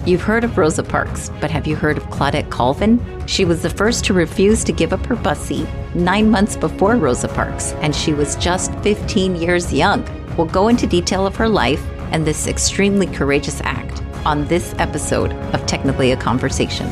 You've heard of Rosa Parks, but have you heard of Claudette Colvin? She was the first to refuse to give up her bus seat 9 months before Rosa Parks, and she was just 15 years young. We'll go into detail of her life and this extremely courageous act on this episode of Technically a Conversation.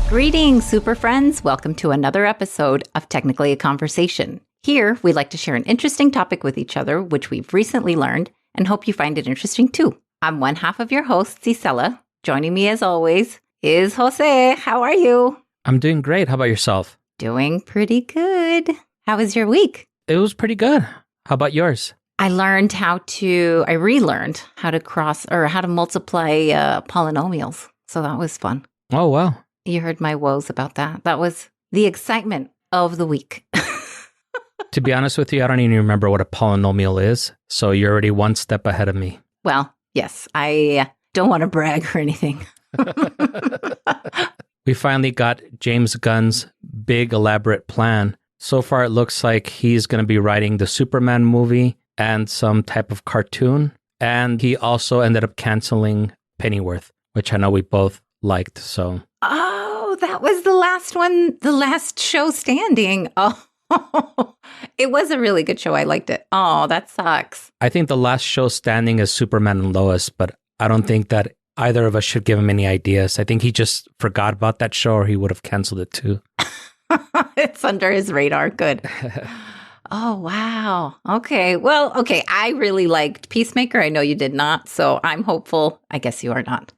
Greetings, super friends. Welcome to another episode of Technically a Conversation. Here, we like to share an interesting topic with each other, which we've recently learned, and hope you find it interesting too. I'm one half of your host, Cisela. Joining me as always is Jose. How are you? I'm doing great. How about yourself? Doing pretty good. How was your week? It was pretty good. How about yours? I relearned how to multiply polynomials. So that was fun. Oh, wow. You heard my woes about that. That was the excitement of the week. To be honest with you, I don't even remember what a polynomial is. So you're already one step ahead of me. Well, yes, I don't want to brag or anything. We finally got James Gunn's big elaborate plan. So far, it looks like he's going to be writing the Superman movie and some type of cartoon. And he also ended up canceling Pennyworth, which I know we both liked. So. Oh, that was the last one, the last show standing. Oh, it was a really good show. I liked it. Oh, that sucks. I think the last show standing is Superman and Lois, but I don't think that either of us should give him any ideas. I think he just forgot about that show or he would have canceled it too. It's under his radar. Good. Oh, wow. Okay. Well, okay. I really liked Peacemaker. I know you did not. So I'm hopeful. I guess you are not.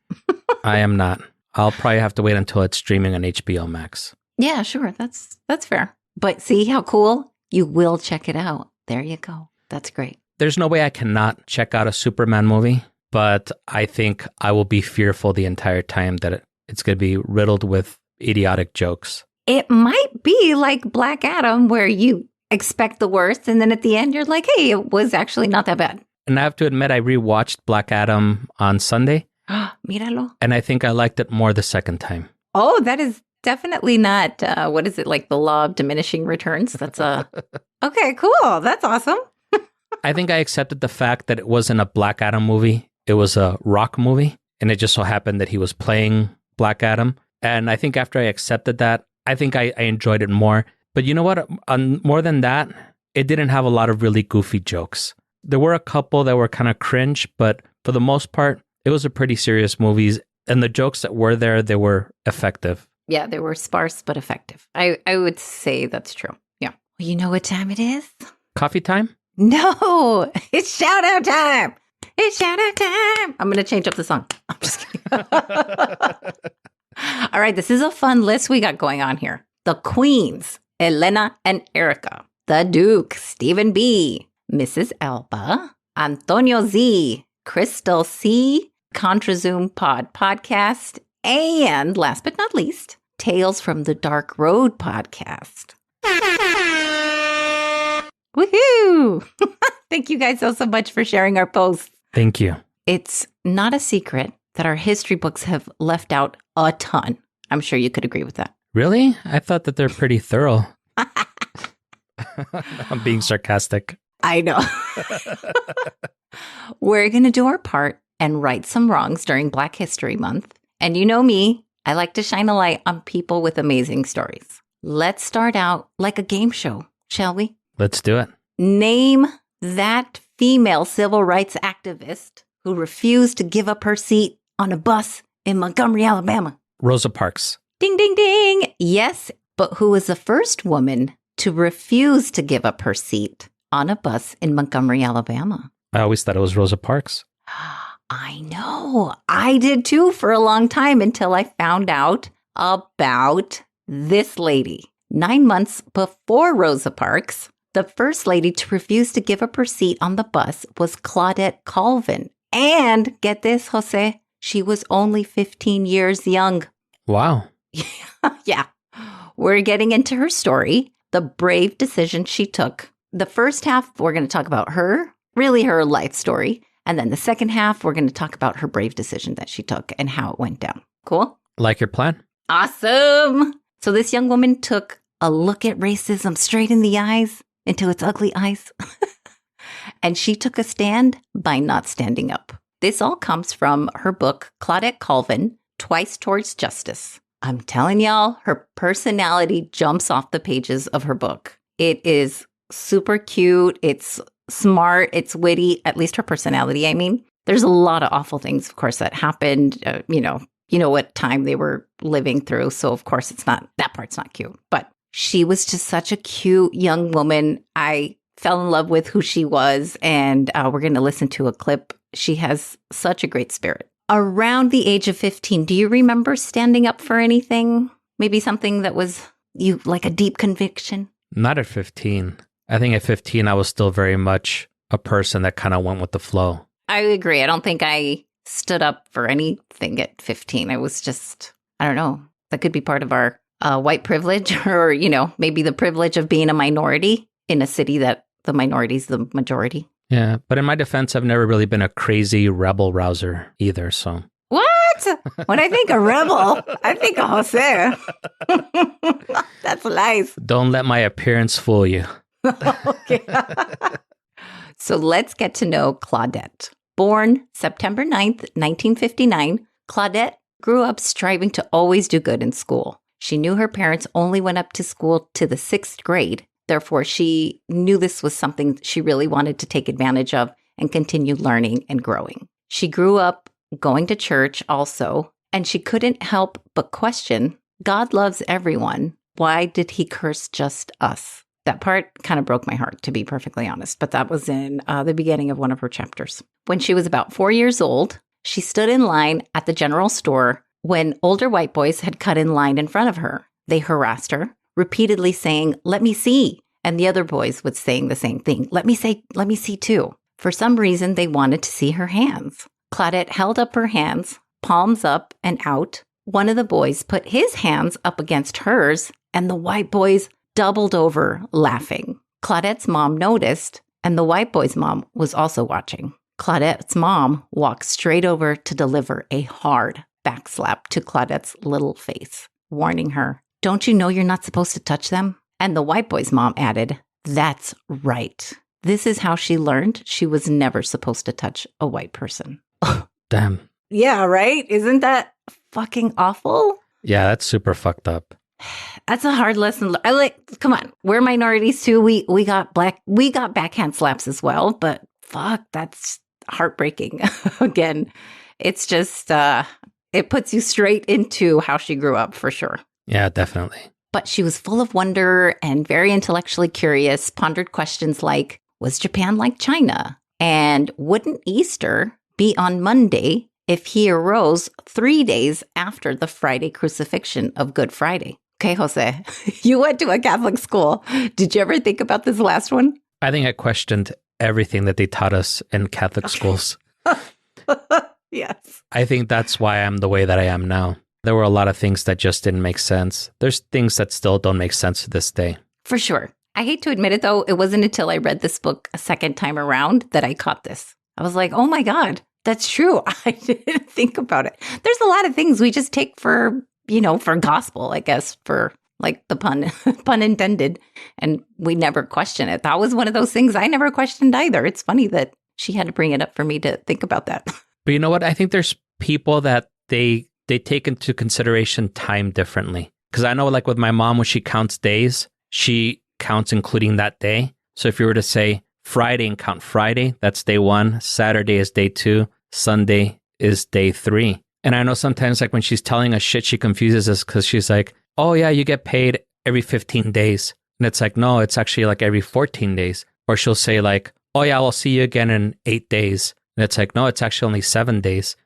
I am not. I'll probably have to wait until it's streaming on HBO Max. Yeah, sure. That's fair. But see how cool? You will check it out. There you go. That's great. There's no way I cannot check out a Superman movie, but I think I will be fearful the entire time that it's going to be riddled with idiotic jokes. It might be like Black Adam, where you expect the worst, and then at the end, you're like, hey, it was actually not that bad. And I have to admit, I rewatched Black Adam on Sunday. Míralo. And I think I liked it more the second time. Oh, that is definitely not, what is it, like the law of diminishing returns? That's okay, cool. That's awesome. I think I accepted the fact that it wasn't a Black Adam movie. It was a rock movie. And it just so happened that he was playing Black Adam. And I think after I accepted that, I think I enjoyed it more. But you know what? More than that, it didn't have a lot of really goofy jokes. There were a couple that were kind of cringe, but for the most part, it was a pretty serious movie. And the jokes that were there, they were effective. Yeah, they were sparse but effective. I would say that's true. Yeah. Well, you know what time it is? Coffee time? No, it's shout out time. It's shout out time. I'm going to change up the song. I'm just kidding. All right, this is a fun list we got going on here. The Queens, Elena and Erica. The Duke, Stephen B. Mrs. Elba, Antonio Z. Crystal C. ContraZoom Podcast. And last but not least, Tales from the Dark Road podcast. Woohoo! Thank you guys so much for sharing our posts. Thank you. It's not a secret that our history books have left out a ton. I'm sure you could agree with that. Really? I thought that they're pretty thorough. I'm being sarcastic. I know. We're going to do our part and right some wrongs during Black History Month. And you know me, I like to shine a light on people with amazing stories. Let's start out like a game show, shall we? Let's do it. Name that female civil rights activist who refused to give up her seat on a bus in Montgomery, Alabama. Rosa Parks. Ding, ding, ding. Yes, but who was the first woman to refuse to give up her seat on a bus in Montgomery, Alabama? I always thought it was Rosa Parks. I know. I did too for a long time until I found out about this lady. 9 months before Rosa Parks, the first lady to refuse to give up her seat on the bus was Claudette Colvin. And get this, Jose, she was only 15 years young. Wow. Yeah. We're getting into her story, the brave decision she took. The first half, we're going to talk about her, really her life story. And then the second half, we're going to talk about her brave decision that she took and how it went down. Cool? Like your plan? Awesome. So this young woman took a look at racism straight in the eyes, into its ugly eyes. And she took a stand by not standing up. This all comes from her book, Claudette Colvin, Twice Towards Justice. I'm telling y'all, her personality jumps off the pages of her book. It is super cute. It's smart. It's witty, at least her personality. I mean, there's a lot of awful things, of course, that happened. You know what time they were living through. So, of course, that part's not cute. But she was just such a cute young woman. I fell in love with who she was. And we're going to listen to a clip. She has such a great spirit. Around the age of 15, do you remember standing up for anything? Maybe something that was you like a deep conviction? Not at 15. I think at 15, I was still very much a person that kind of went with the flow. I agree. I don't think I stood up for anything at 15. I was just, I don't know, that could be part of our white privilege or, maybe the privilege of being a minority in a city that the minority is the majority. Yeah, but in my defense, I've never really been a crazy rebel rouser either, so. What? When I think of rebel, I think of Jose. That's lies. Don't let my appearance fool you. Okay. So let's get to know Claudette. Born September 9th, 1959, Claudette grew up striving to always do good in school. She knew her parents only went up to school to the 6th grade. Therefore, she knew this was something she really wanted to take advantage of and continue learning and growing. She grew up going to church also, and she couldn't help but question, God loves everyone. Why did he curse just us? That part kind of broke my heart, to be perfectly honest, but that was in the beginning of one of her chapters. When she was about 4 years old, she stood in line at the general store when older white boys had cut in line in front of her. They harassed her, repeatedly saying, "Let me see." And the other boys would saying the same thing. Let me see too. For some reason, they wanted to see her hands. Claudette held up her hands, palms up and out. One of the boys put his hands up against hers, and the white boys doubled over, laughing. Claudette's mom noticed, and the white boy's mom was also watching. Claudette's mom walked straight over to deliver a hard backslap to Claudette's little face, warning her, "Don't you know you're not supposed to touch them?" And the white boy's mom added, "That's right. This is how she learned she was never supposed to touch a white person." Damn. Yeah, right? Isn't that fucking awful? Yeah, that's super fucked up. That's a hard lesson. Come on, we're minorities too. We got backhand slaps as well, but fuck, that's heartbreaking. Again, it's just, it puts you straight into how she grew up for sure. Yeah, definitely. But she was full of wonder and very intellectually curious, pondered questions like, was Japan like China? And wouldn't Easter be on Monday if he arose 3 days after the Friday crucifixion of Good Friday? Okay, Jose, you went to a Catholic school. Did you ever think about this last one? I think I questioned everything that they taught us in Catholic schools. Yes. I think that's why I'm the way that I am now. There were a lot of things that just didn't make sense. There's things that still don't make sense to this day. For sure. I hate to admit it, though. It wasn't until I read this book a second time around that I caught this. I was like, oh my God, that's true. I didn't think about it. There's a lot of things we just take for gospel, I guess, for like the pun intended. And we never question it. That was one of those things I never questioned either. It's funny that she had to bring it up for me to think about that. But you know what? I think there's people that they take into consideration time differently. Because I know like with my mom, when she counts days, she counts including that day. So if you were to say Friday and count Friday, that's day 1. Saturday is day 2. Sunday is day 3. And I know sometimes like when she's telling us shit, she confuses us because she's like, oh yeah, you get paid every 15 days. And it's like, no, it's actually like every 14 days. Or she'll say like, oh yeah, I'll see you again in 8 days. And it's like, no, it's actually only 7 days.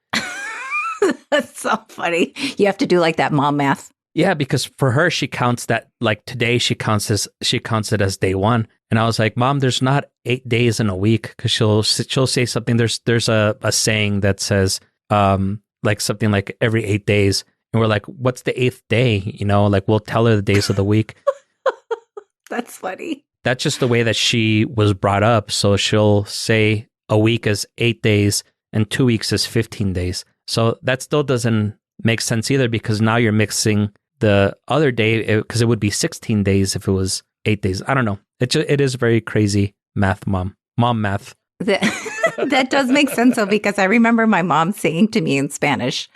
That's so funny. You have to do like that mom math. Yeah, because for her, she counts that like today she counts it as day 1. And I was like, Mom, there's not 8 days in a week, because she'll say something. There's a saying that says like something like every 8 days. And we're like, what's the 8th day? Like we'll tell her the days of the week. That's funny. That's just the way that she was brought up. So she'll say a week is 8 days and 2 weeks is 15 days. So that still doesn't make sense either, because now you're mixing the other day, because it would be 16 days if it was 8 days. I don't know. It is very crazy math, mom math. That does make sense, though, because I remember my mom saying to me in Spanish,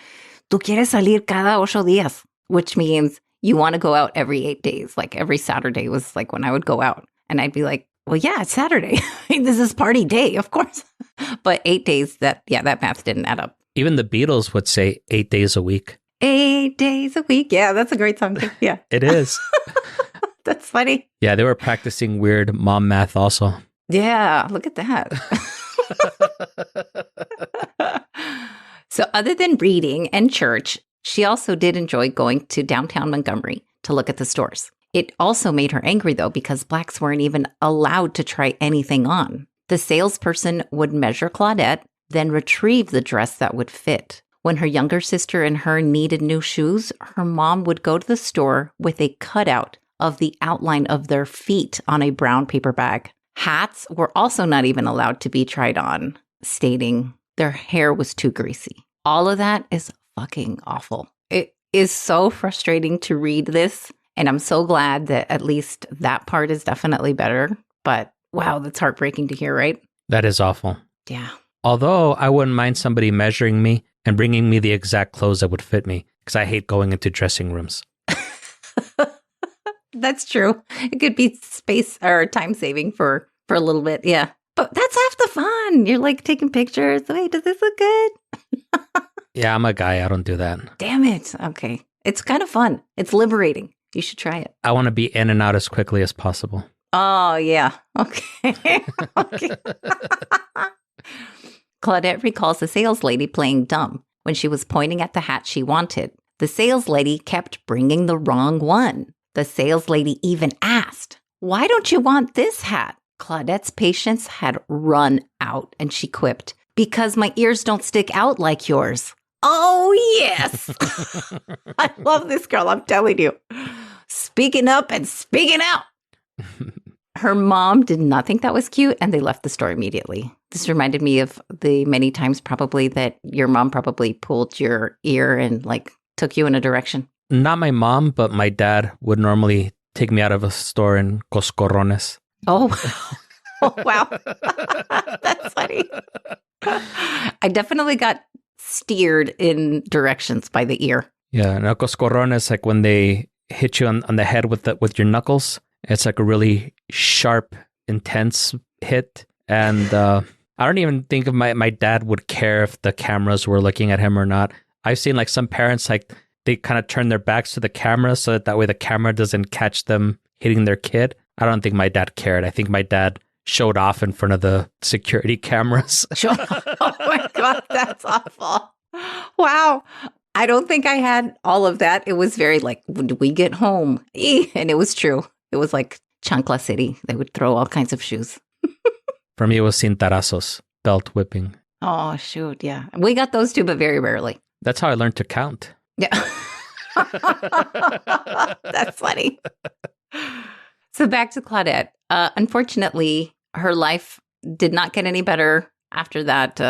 "Tú quieres salir cada 8 días," which means you want to go out every 8 days. Like every Saturday was like when I would go out. And I'd be like, well, yeah, it's Saturday. This is party day, of course. But 8 days, that math didn't add up. Even the Beatles would say 8 days a week. 8 days a week. Yeah, that's a great song too. Yeah. It is. That's funny. Yeah, they were practicing weird mom math also. Yeah, look at that. So other than reading and church, she also did enjoy going to downtown Montgomery to look at the stores. It also made her angry, though, because Blacks weren't even allowed to try anything on. The salesperson would measure Claudette, then retrieve the dress that would fit. When her younger sister and her needed new shoes, her mom would go to the store with a cutout of the outline of their feet on a brown paper bag. Hats were also not even allowed to be tried on, stating their hair was too greasy. All of that is fucking awful. It is so frustrating to read this, and I'm so glad that at least that part is definitely better. But wow, that's heartbreaking to hear, right? That is awful. Yeah. Although I wouldn't mind somebody measuring me and bringing me the exact clothes that would fit me, because I hate going into dressing rooms. That's true. It could be space or time saving for a little bit. Yeah. But that's half the fun. You're like taking pictures. Wait, does this look good? Yeah, I'm a guy. I don't do that. Damn it. Okay. It's kind of fun. It's liberating. You should try it. I want to be in and out as quickly as possible. Oh, yeah. Okay. Okay. Claudette recalls the sales lady playing dumb when she was pointing at the hat she wanted. The sales lady kept bringing the wrong one. The sales lady even asked, "Why don't you want this hat?" Claudette's patience had run out, and she quipped, "Because my ears don't stick out like yours." Oh, yes. I love this girl, I'm telling you. Speaking up and speaking out. Her mom did not think that was cute, and they left the store immediately. This reminded me of the many times probably that your mom probably pulled your ear and like took you in a direction. Not my mom, but my dad would normally take me out of a store in Coscorrones. Oh, oh wow. That's funny. I definitely got steered in directions by the ear. Yeah, no, Coscorrones, like when they hit you on the head with your knuckles. It's like a really sharp, intense hit. And I don't even think my dad would care if the cameras were looking at him or not. I've seen like some parents, like they kind of turn their backs to the camera so that way the camera doesn't catch them hitting their kid. I don't think my dad cared. I think my dad showed off in front of the security cameras. Oh my God, that's awful. Wow. I don't think I had all of that. It was very like, when we get home? And it was true. It was like Chancla City. They would throw all kinds of shoes. For me, it was cintarazos, belt whipping. Oh, shoot. Yeah. We got those too, but very rarely. That's how I learned to count. Yeah. That's funny. So back to Claudette. Unfortunately, her life did not get any better after that,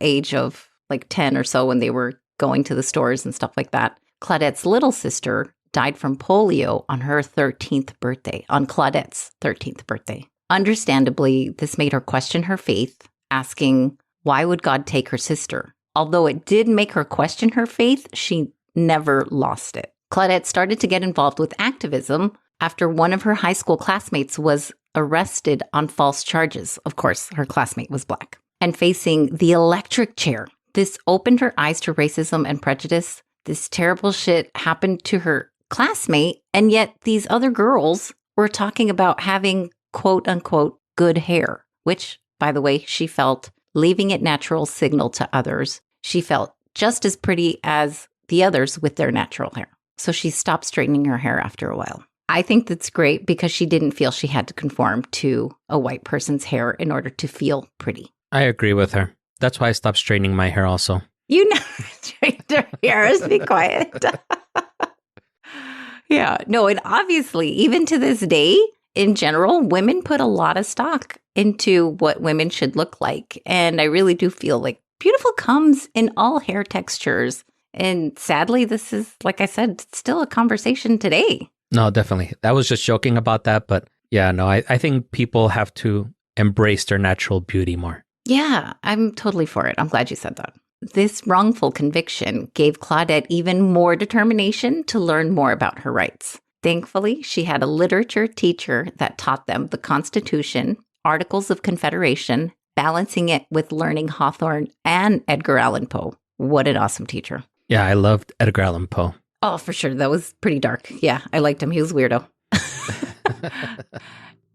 age of like 10 or so when they were going to the stores and stuff like that. Claudette's little sister died from polio on her 13th birthday, on Claudette's 13th birthday. Understandably, this made her question her faith, asking, why would God take her sister? Although it did make her question her faith, she never lost it. Claudette started to get involved with activism after one of her high school classmates was arrested on false charges. Of course, her classmate was Black. And facing the electric chair. This opened her eyes to racism and prejudice. This terrible shit happened to her classmate, and yet these other girls were talking about having quote unquote good hair, which, by the way, she felt leaving it natural signaled to others. She felt just as pretty as the others with their natural hair. So she stopped straightening her hair after a while. I think that's great because she didn't feel she had to conform to a white person's hair in order to feel pretty. I agree with her. That's why I stopped straightening my hair also. You never straightened her hair. Be quiet. Yeah. No, and obviously, even to this day, In general, women put a lot of stock into what women should look like. And I really do feel like beautiful comes in all hair textures. And sadly, this is, like I said, still a conversation today. No, definitely. I was just joking about that. But yeah, no, I think people have to embrace their natural beauty more. Yeah, I'm totally for it. I'm glad you said that. This wrongful conviction gave Claudette even more determination to learn more about her rights. Thankfully, she had a literature teacher that taught them the Constitution, Articles of Confederation, balancing it with learning Hawthorne and Edgar Allan Poe. What an awesome teacher. Yeah, I loved Edgar Allan Poe. Oh, for sure. That was pretty dark. Yeah, I liked him. He was a weirdo.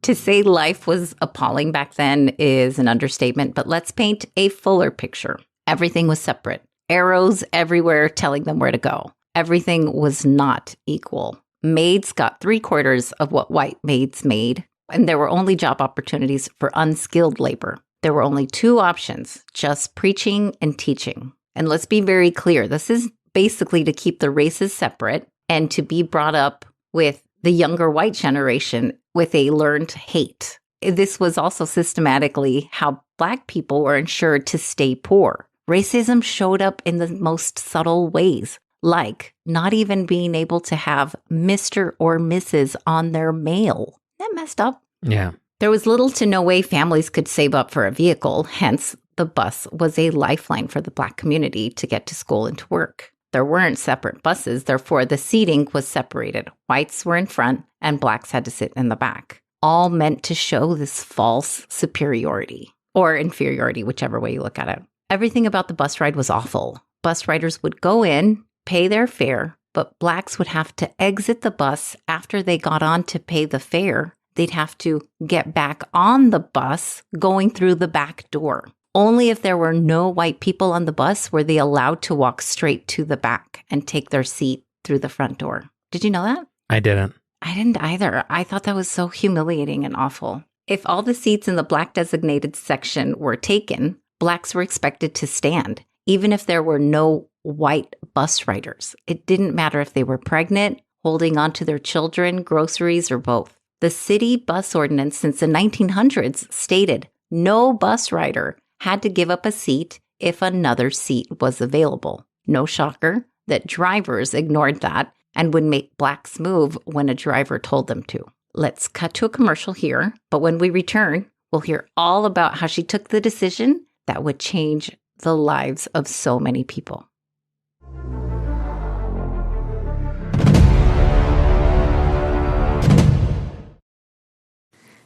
To say life was appalling back then is an understatement, but let's paint a fuller picture. Everything was separate. Arrows everywhere telling them where to go. Everything was not equal. Maids got 3/4 of what white maids made, and there were only job opportunities for unskilled labor. There were only 2 options, just preaching and teaching. And let's be very clear, this is basically to keep the races separate and to be brought up with the younger white generation with a learned hate. This was also systematically how Black people were ensured to stay poor. Racism showed up in the most subtle ways, like not even being able to have Mr. or Mrs. on their mail. Isn't that messed up? Yeah. There was little to no way families could save up for a vehicle, hence the bus was a lifeline for the Black community to get to school and to work. There weren't separate buses, therefore the seating was separated. Whites were in front and Blacks had to sit in the back, all meant to show this false superiority or inferiority, whichever way you look at it. Everything about the bus ride was awful. Bus riders would go in, pay their fare, but Blacks would have to exit the bus after they got on to pay the fare. They'd have to get back on the bus going through the back door. Only if there were no white people on the bus were they allowed to walk straight to the back and take their seat through the front door. Did you know that? I didn't. I didn't either. I thought that was so humiliating and awful. If all the seats in the Black designated section were taken, Blacks were expected to stand, even if there were no white bus riders. It didn't matter if they were pregnant, holding on to their children, groceries, or both. The city bus ordinance since the 1900s stated no bus rider had to give up a seat if another seat was available. No shocker that drivers ignored that and would make Blacks move when a driver told them to. Let's cut to a commercial here, but when we return, we'll hear all about how she took the decision that would change the lives of so many people.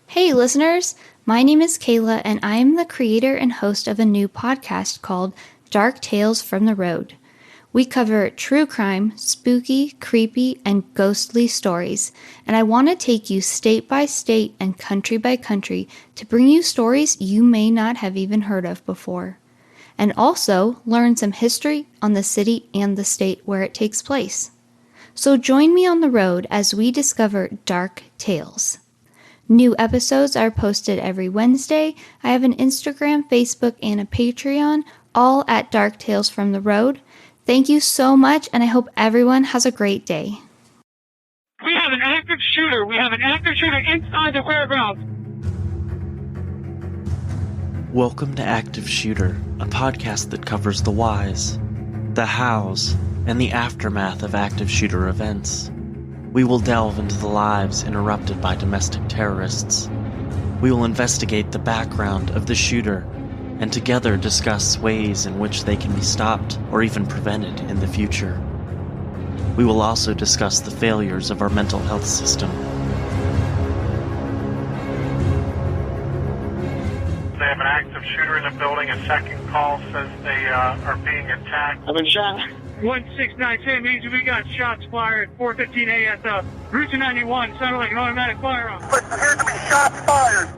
Hey listeners, my name is Kayla and I am the creator and host of a new podcast called Dark Tales from the Road. We cover true crime, spooky, creepy, and ghostly stories, and I want to take you state by state and country by country to bring you stories you may not have even heard of before, and also learn some history on the city and the state where it takes place. So join me on the road as we discover dark tales. New episodes are posted every Wednesday. I have an Instagram, Facebook, and a Patreon, all at Dark Tales from the Road. Thank you so much, and I hope everyone has a great day. We have an active shooter. We have an active shooter inside the fairgrounds. Welcome to Active Shooter, a podcast that covers the whys, the hows, and the aftermath of active shooter events. We will delve into the lives interrupted by domestic terrorists. We will investigate the background of the shooter and together discuss ways in which they can be stopped or even prevented in the future. We will also discuss the failures of our mental health system. They have an active shooter in the building. A second call says they are being attacked. I've been shot. 1697 means we got shots fired. 4:15 a.m. Route 91. Sounded like an automatic firearm. But appears to be shots fired.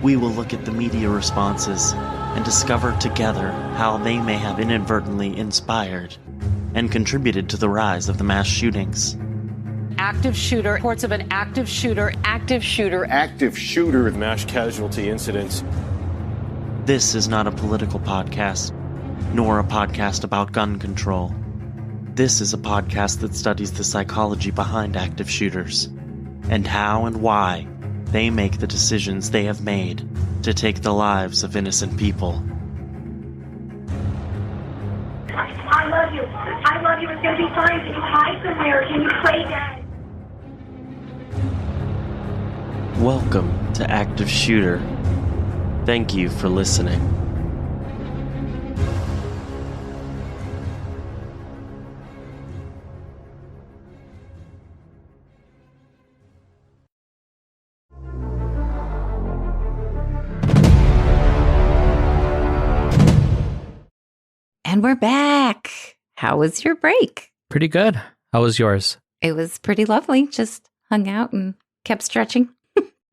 We will look at the media responses and discover together how they may have inadvertently inspired and contributed to the rise of the mass shootings. Active shooter, reports of an active shooter, active shooter. Active shooter mass casualty incidents. This is not a political podcast, nor a podcast about gun control. This is a podcast that studies the psychology behind active shooters and how and why they make the decisions they have made to take the lives of innocent people. I love you. I love you. It's going to be fine. Can you hide somewhere? Can you play dead? Welcome to Active Shooter. Thank you for listening. And we're back. How was your break? Pretty good. How was yours? It was pretty lovely. Just hung out and kept stretching.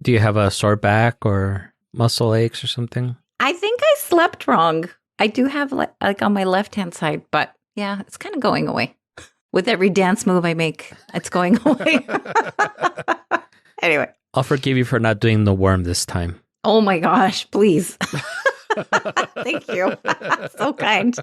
Do you have a sore back or muscle aches or something? I think I slept wrong. I do have like on my left-hand side, but yeah, it's kind of going away. With every dance move I make, it's going away. Anyway. I'll forgive you for not doing the worm this time. Oh my gosh, please. Thank you. So kind.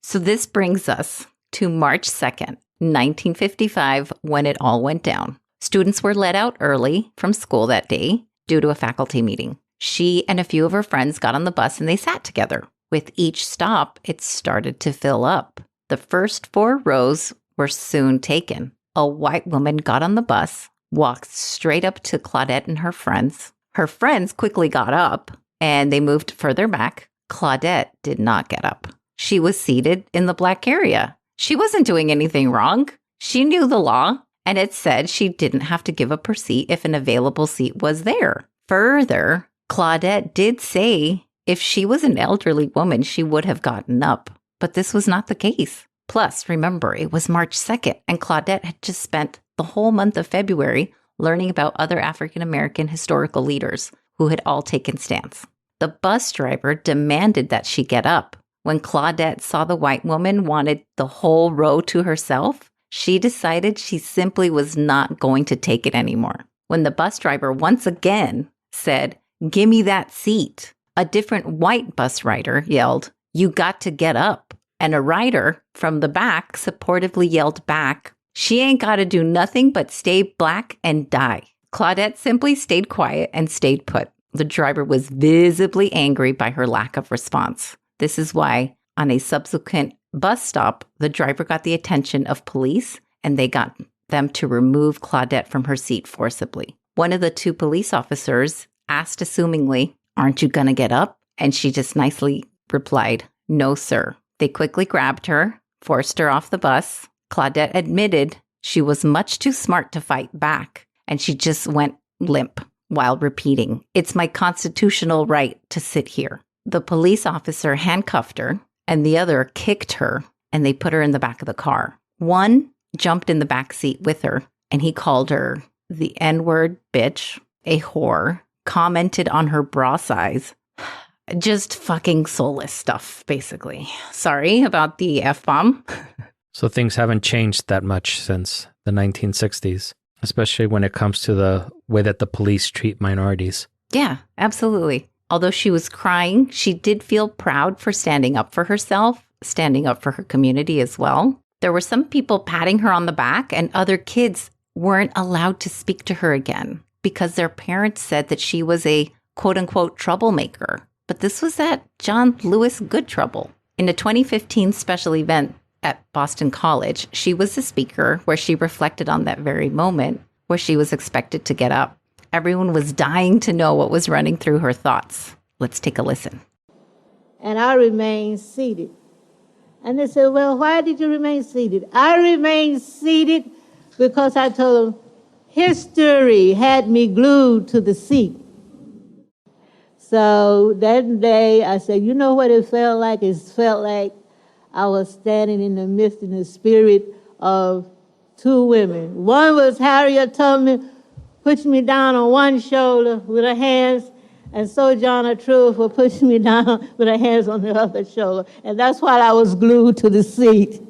So this brings us to March 2nd, 1955, when it all went down. Students were let out early from school that day due to a faculty meeting. She and a few of her friends got on the bus and they sat together. With each stop, it started to fill up. The first 4 rows were soon taken. A white woman got on the bus, walked straight up to Claudette and her friends. Her friends quickly got up and they moved further back. Claudette did not get up. She was seated in the black area. She wasn't doing anything wrong. She knew the law, and it said she didn't have to give up her seat if an available seat was there. Further, Claudette did say if she was an elderly woman, she would have gotten up. But this was not the case. Plus, remember, it was March 2nd, and Claudette had just spent the whole month of February learning about other African American historical leaders who had all taken stands. The bus driver demanded that she get up. When Claudette saw the white woman wanted the whole row to herself, she decided she simply was not going to take it anymore. When the bus driver once again said, "Give me that seat," a different white bus rider yelled, "You got to get up." And a rider from the back supportively yelled back, "She ain't got to do nothing but stay black and die." Claudette simply stayed quiet and stayed put. The driver was visibly angry by her lack of response. This is why, on a subsequent bus stop, the driver got the attention of police and they got them to remove Claudette from her seat forcibly. One of the 2 police officers asked assumingly, "Aren't you going to get up?" And she just nicely replied, "No, sir." They quickly grabbed her, forced her off the bus. Claudette admitted she was much too smart to fight back, and she just went limp while repeating, "It's my constitutional right to sit here." The police officer handcuffed her, and the other kicked her, and they put her in the back of the car. One jumped in the back seat with her, and he called her the N-word bitch, a whore, commented on her bra size. Just fucking soulless stuff, basically. Sorry about the F-bomb. So things haven't changed that much since the 1960s, especially when it comes to the way that the police treat minorities. Yeah, absolutely. Although she was crying, she did feel proud for standing up for herself, standing up for her community as well. There were some people patting her on the back, and other kids weren't allowed to speak to her again because their parents said that she was a quote-unquote troublemaker. But this was at John Lewis Good Trouble. In a 2015 special event at Boston College, she was the speaker where she reflected on that very moment where she was expected to get up. Everyone was dying to know what was running through her thoughts. Let's take a listen. And I remained seated. And they said, "Well, why did you remain seated?" I remained seated because I told them history had me glued to the seat. So that day I said, you know what it felt like? It felt like I was standing in the midst in the spirit of 2 women. One was Harriet Tubman, pushing me down on one shoulder with her hands, and Sojourner Truth for pushing me down with her hands on the other shoulder. And that's why I was glued to the seat.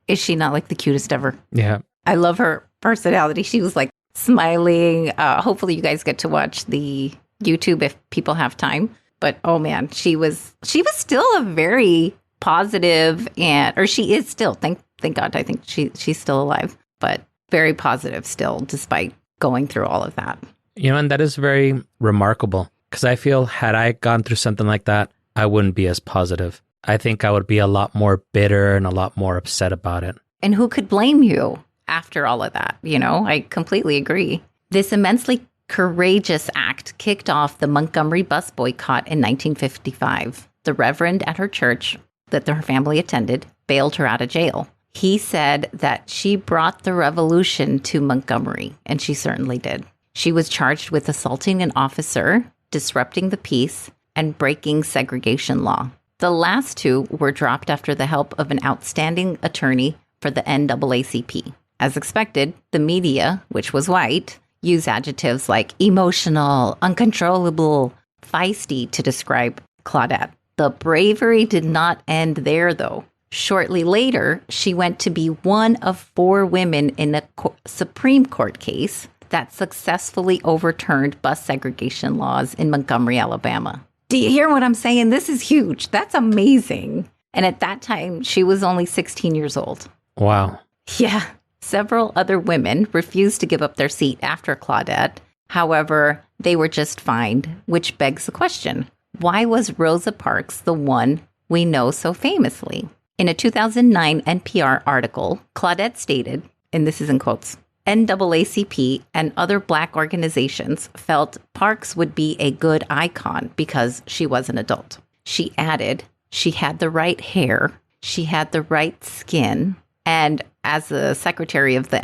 Is she not like the cutest ever? Yeah. I love her personality. She was like smiling. Hopefully you guys get to watch the YouTube if people have time. But oh man, she was still a very positive or she is still, thank God, I think she's still alive, but very positive still, despite going through all of that. And that is very remarkable because I feel had I gone through something like that, I wouldn't be as positive. I think I would be a lot more bitter and a lot more upset about it. And who could blame you after all of that? I completely agree. This immensely courageous act kicked off the Montgomery bus boycott in 1955. The reverend at her church that her family attended bailed her out of jail. He said that she brought the revolution to Montgomery, and she certainly did. She was charged with assaulting an officer, disrupting the peace, and breaking segregation law. The last two were dropped after the help of an outstanding attorney for the NAACP. As expected, the media, which was white, used adjectives like emotional, uncontrollable, feisty to describe Claudette. The bravery did not end there, though. Shortly later, she went to be one of 4 women in a Supreme Court case that successfully overturned bus segregation laws in Montgomery, Alabama. Do you hear what I'm saying? This is huge. That's amazing. And at that time, she was only 16 years old. Wow. Yeah. Several other women refused to give up their seat after Claudette. However, they were just fined, which begs the question, why was Rosa Parks the one we know so famously? In a 2009 NPR article, Claudette stated, and this is in quotes, NAACP and other Black organizations felt Parks would be a good icon because she was an adult. She added, she had the right hair, she had the right skin, and as the secretary of the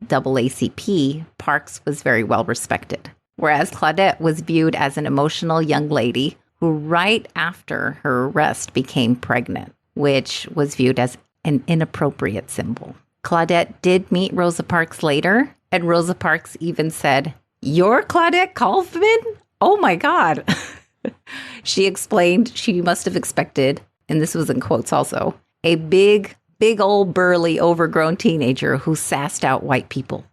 NAACP, Parks was very well respected. Whereas Claudette was viewed as an emotional young lady who right after her arrest became pregnant, which was viewed as an inappropriate symbol. Claudette did meet Rosa Parks later, and Rosa Parks even said, "You're Claudette Colvin? Oh my God." She explained she must have expected, and this was in quotes also, a big old burly overgrown teenager who sassed out white people.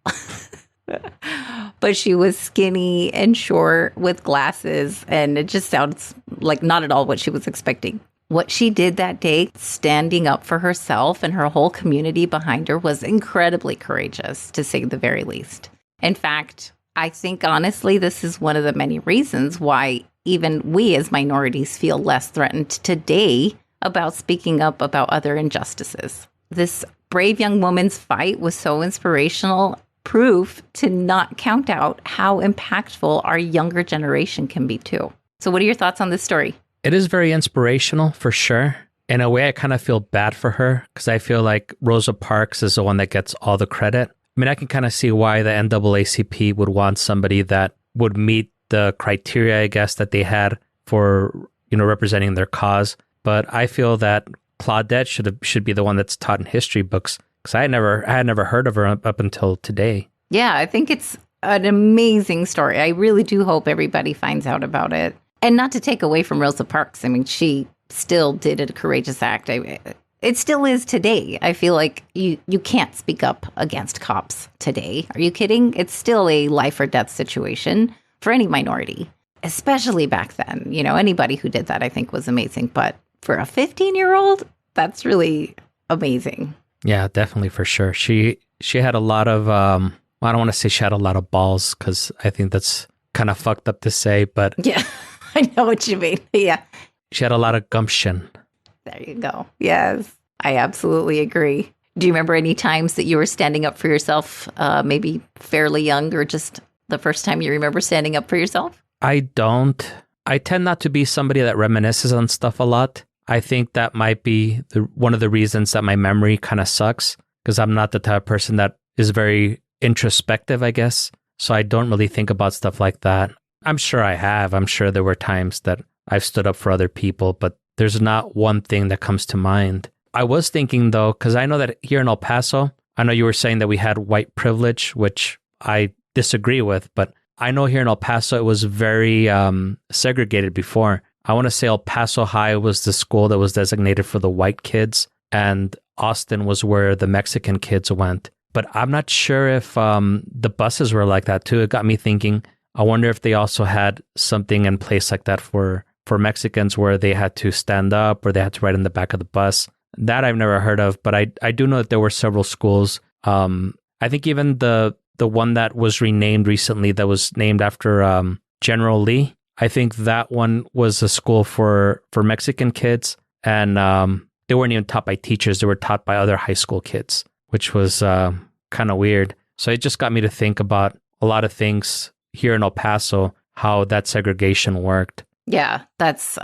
But she was skinny and short with glasses, and it just sounds like not at all what she was expecting. What she did that day, standing up for herself and her whole community behind her, was incredibly courageous, to say the very least. In fact, I think honestly, this is one of the many reasons why even we as minorities feel less threatened today about speaking up about other injustices. This brave young woman's fight was so inspirational, proof to not count out how impactful our younger generation can be too. So what are your thoughts on this story? It is very inspirational for sure. In a way, I kind of feel bad for her because I feel like Rosa Parks is the one that gets all the credit. I mean, I can kind of see why the NAACP would want somebody that would meet the criteria, I guess, that they had for, representing their cause. But I feel that Claudette should be the one that's taught in history books because I had never heard of her up until today. Yeah, I think it's an amazing story. I really do hope everybody finds out about it. And not to take away from Rosa Parks. I mean, she still did a courageous act. It still is today. I feel like you can't speak up against cops today. Are you kidding? It's still a life or death situation for any minority, especially back then. Anybody who did that, I think, was amazing. But for a 15-year-old, that's really amazing. Yeah, definitely, for sure. She had a lot of, I don't want to say she had a lot of balls because I think that's kind of fucked up to say, but... Yeah. I know what you mean. Yeah. She had a lot of gumption. There you go. Yes, I absolutely agree. Do you remember any times that you were standing up for yourself, maybe fairly young or just the first time you remember standing up for yourself? I don't. I tend not to be somebody that reminisces on stuff a lot. I think that might be one of the reasons that my memory kind of sucks because I'm not the type of person that is very introspective, I guess. So I don't really think about stuff like that. I'm sure I have. I'm sure there were times that I've stood up for other people, but there's not one thing that comes to mind. I was thinking, though, because I know that here in El Paso, I know you were saying that we had white privilege, which I disagree with, but I know here in El Paso, it was very segregated before. I want to say El Paso High was the school that was designated for the white kids, and Austin was where the Mexican kids went. But I'm not sure if the buses were like that, too. It got me thinking, I wonder if they also had something in place like that for Mexicans where they had to stand up or they had to ride in the back of the bus. That I've never heard of, but I do know that there were several schools I think even the one that was renamed recently, that was named after General Lee, I think that one was a school for Mexican kids, and they weren't even taught by teachers. They were taught by other high school kids, which was kind of weird. So it just got me to think about a lot of things here in El Paso, how that segregation worked. Yeah, that's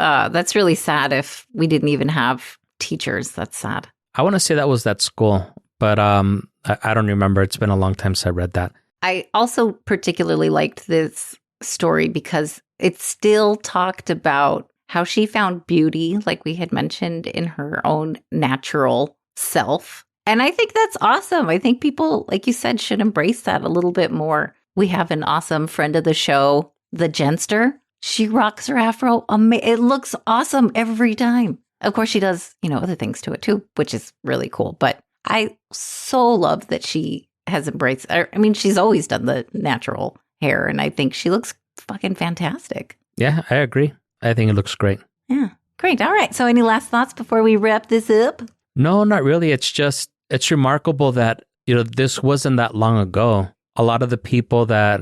really sad. If we didn't even have teachers, that's sad. I want to say that was that school, but I don't remember. It's been a long time since I read that. I also particularly liked this story because it still talked about how she found beauty, like we had mentioned, in her own natural self. And I think that's awesome. I think people, like you said, should embrace that a little bit more. We have an awesome friend of the show, the Genster. She rocks her afro. It looks awesome every time. Of course, she does, other things to it too, which is really cool. But I so love that she has embraced. I mean, she's always done the natural hair, and I think she looks fucking fantastic. Yeah, I agree. I think it looks great. Yeah, great. All right. So any last thoughts before we wrap this up? No, not really. It's remarkable that, this wasn't that long ago. A lot of the people that,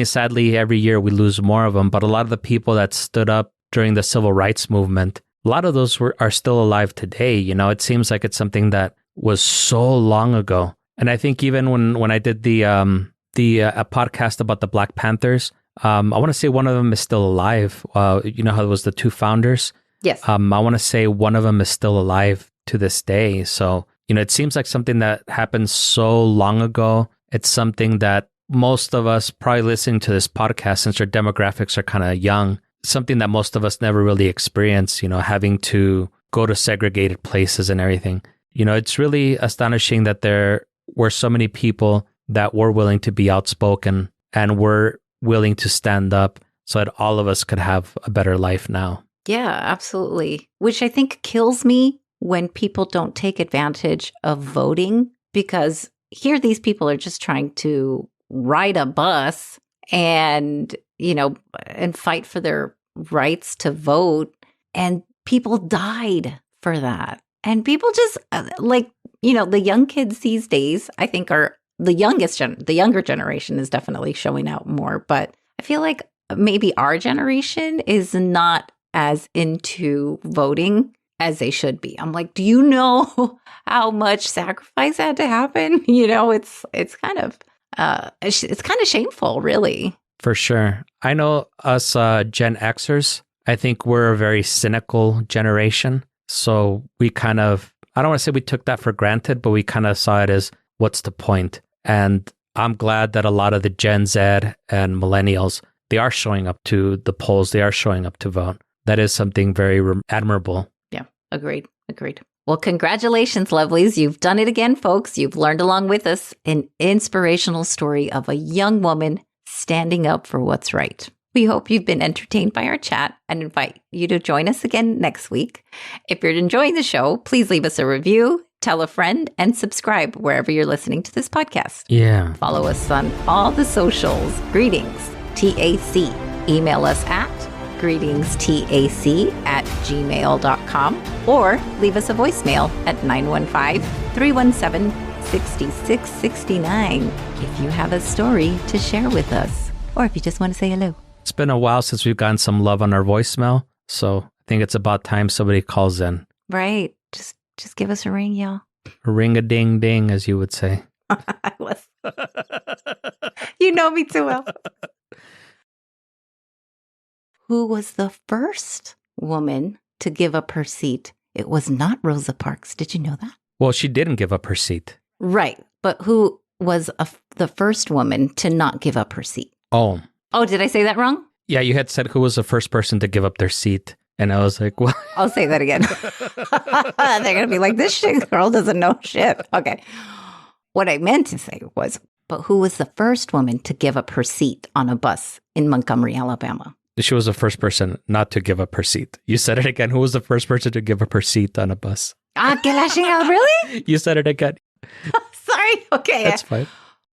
sadly, every year we lose more of them, but a lot of the people that stood up during the civil rights movement, a lot of those are still alive today. It seems like it's something that was so long ago. And I think even when I did the podcast about the Black Panthers, I want to say one of them is still alive. You know how it was the two founders? Yes. I want to say one of them is still alive to this day. So, it seems like something that happened so long ago. It's something that most of us probably listening to this podcast, since our demographics are kind of young, something that most of us never really experienced, having to go to segregated places and everything. It's really astonishing that there were so many people that were willing to be outspoken and were willing to stand up so that all of us could have a better life now. Yeah, absolutely. Which I think kills me when people don't take advantage of voting, because here these people are just trying to ride a bus and, and fight for their rights to vote. And people died for that. And people just the young kids these days, I think, are the younger generation is definitely showing out more. But I feel like maybe our generation is not as into voting as they should be. I'm like, do you know how much sacrifice had to happen? It's kind of shameful, really. For sure. I know us Gen Xers, I think we're a very cynical generation. So we kind of, I don't want to say we took that for granted, but we kind of saw it as, what's the point? And I'm glad that a lot of the Gen Z and millennials, they are showing up to the polls. They are showing up to vote. That is something very admirable. Yeah, agreed. Well, congratulations, lovelies. You've done it again, folks. You've learned along with us an inspirational story of a young woman standing up for what's right. We hope you've been entertained by our chat and invite you to join us again next week. If you're enjoying the show, please leave us a review, tell a friend, and subscribe wherever you're listening to this podcast. Yeah. Follow us on all the socials. Greetings, TAC. Email us at greetingstac@gmail.com or leave us a voicemail at 915-317-6669 if you have a story to share with us or if you just want to say hello. It's been a while since we've gotten some love on our voicemail, so I think it's about time somebody calls in. Right. Just give us a ring, y'all. Ring-a-ding-ding, as you would say. I was. You know me too well. Who was the first woman to give up her seat? It was not Rosa Parks. Did you know that? Well, she didn't give up her seat. Right. But who was the first woman to not give up her seat? Oh, did I say that wrong? Yeah, you had said who was the first person to give up their seat. And I was like, what? I'll say that again. They're going to be like, this shit girl doesn't know shit. Okay. What I meant to say was, but who was the first woman to give up her seat on a bus in Montgomery, Alabama? She was the first person not to give up her seat. You said it again. Who was the first person to give up her seat on a bus? Que la chingada, really? You said it again. Sorry. Okay. That's fine.